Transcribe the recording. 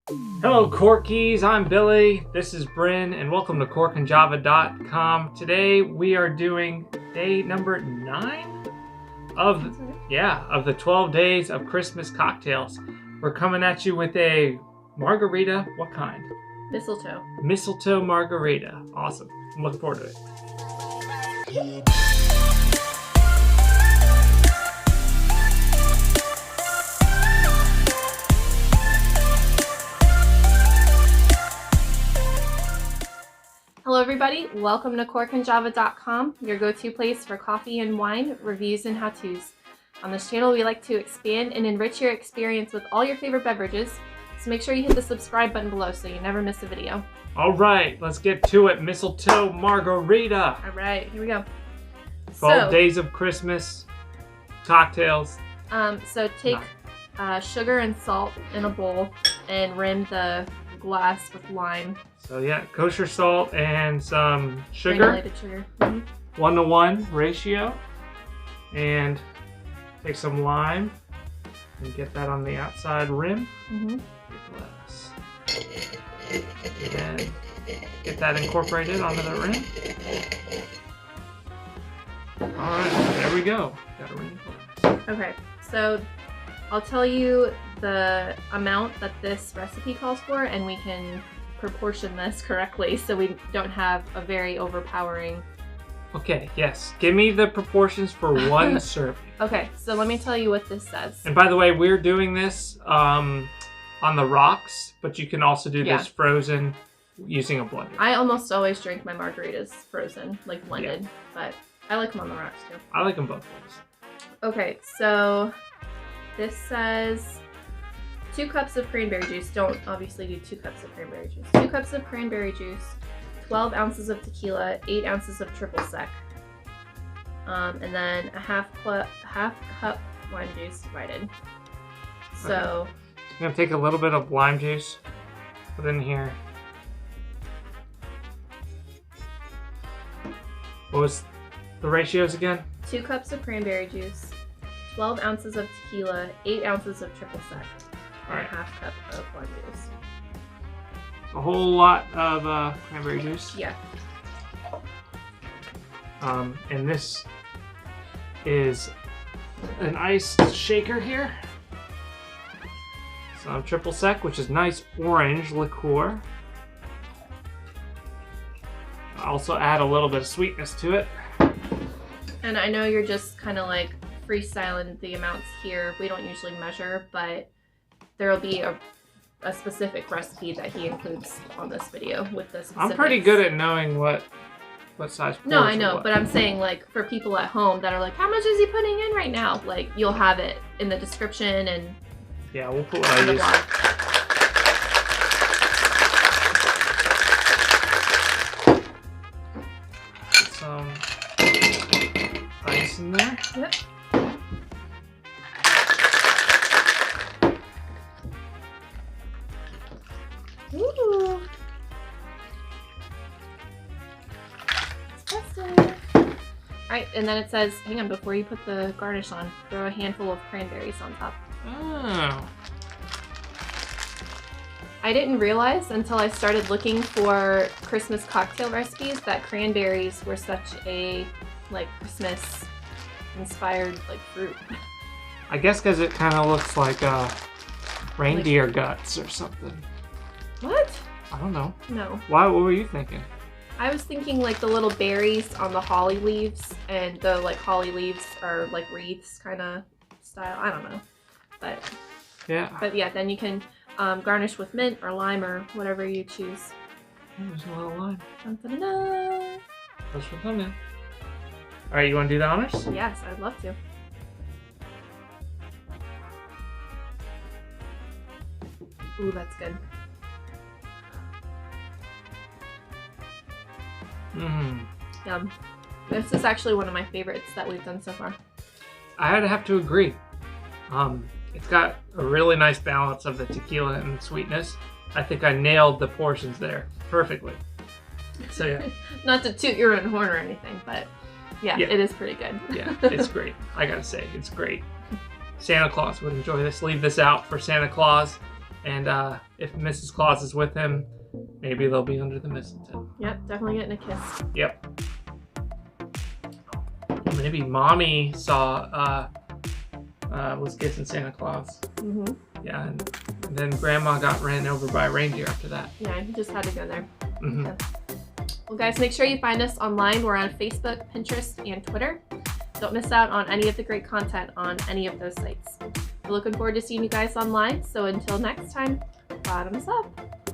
Hello Corkies, I'm Billy, this is Bryn, and welcome to corkandjava.com. Today we are doing day number 9 of the 12 days of Christmas cocktails. We're coming at you with a margarita. What kind? Mistletoe. Mistletoe Margarita. Awesome. I'm looking forward to it. Hello everybody, welcome to corkandjava.com, your go-to place for coffee and wine, reviews and how-tos. On this channel we like to expand and enrich your experience with all your favorite beverages, so make sure you hit the subscribe button below so you never miss a video. Alright, let's get to it. Mistletoe Margarita. Alright, here we go. 12 days of Christmas cocktails. So take sugar and salt in a bowl and rim the glass with lime. So yeah, kosher salt and some sugar. Granulated sugar. 1-to-1 ratio. And take some lime and get that on the outside rim. Your glass. And then get that incorporated onto the rim. Alright, there we go. Got a rim glass. Okay, so I'll tell you the amount that this recipe calls for, and we can proportion this correctly so we don't have a very overpowering. Okay, yes. Give me the proportions for one serving. Okay, so let me tell you what this says. And by the way, we're doing this on the rocks, but you can also do this frozen using a blender. I almost always drink my margaritas frozen, like blended, but I like them on the rocks too. I like them both ways. Okay, so this says 2 cups of cranberry juice. Don't obviously do 2 cups of cranberry juice. 2 cups of cranberry juice, 12 ounces of tequila, 8 ounces of triple sec, and then a half cup lime juice divided. So I'm gonna take a little bit of lime juice, put in here. What was the ratios again? 2 cups of cranberry juice, 12 ounces of tequila, 8 ounces of triple sec, and a half cup of lime juice. A whole lot of cranberry juice. Yeah. And this is an iced shaker here. Some triple sec, which is nice orange liqueur. I also add a little bit of sweetness to it. And I know you're just kind of like freestyling the amounts here. We don't usually measure, but there will be a specific recipe that he includes on this video with the specifics. I'm pretty good at knowing what size pours. No, I know, but I'm saying like for people at home that are like, how much is he putting in right now? Like you'll have it in the description and yeah, we'll put what I use. Put some ice in there. Yep. Ooh. Alright, and then it says, hang on, before you put the garnish on, throw a handful of cranberries on top. Oh. I didn't realize until I started looking for Christmas cocktail recipes that cranberries were such a like Christmas inspired like fruit. I guess because it kind of looks like reindeer guts or something. What? I don't know. No. Why? What were you thinking? I was thinking like the little berries on the holly leaves, and the like holly leaves are like wreaths kind of style. I don't know, but yeah, then you can garnish with mint or lime or whatever you choose. Oh, there's a little lime. Dun, dun, dun, dun. That's for thumbnail. All right, you want to do the honors? Yes, I'd love to. Ooh, that's good. Yum. This is actually one of my favorites that we've done so far. I'd have to agree. It's got a really nice balance of the tequila and the sweetness. I think I nailed the portions there perfectly. So yeah. Not to toot your own horn or anything, but yeah, it is pretty good. Yeah, it's great. I gotta say, it's great. Santa Claus would enjoy this. Leave this out for Santa Claus And if Mrs. Claus is with him, maybe they'll be under the mistletoe. Yep, definitely getting a kiss. Yep. Maybe Mommy saw was kissing Santa Claus. Mm-hmm. Yeah, and then Grandma got ran over by a reindeer after that. Yeah, he just had to go there. Mm-hmm. Okay. Well, guys, make sure you find us online. We're on Facebook, Pinterest, and Twitter. Don't miss out on any of the great content on any of those sites. We're looking forward to seeing you guys online. So until next time, bottoms up.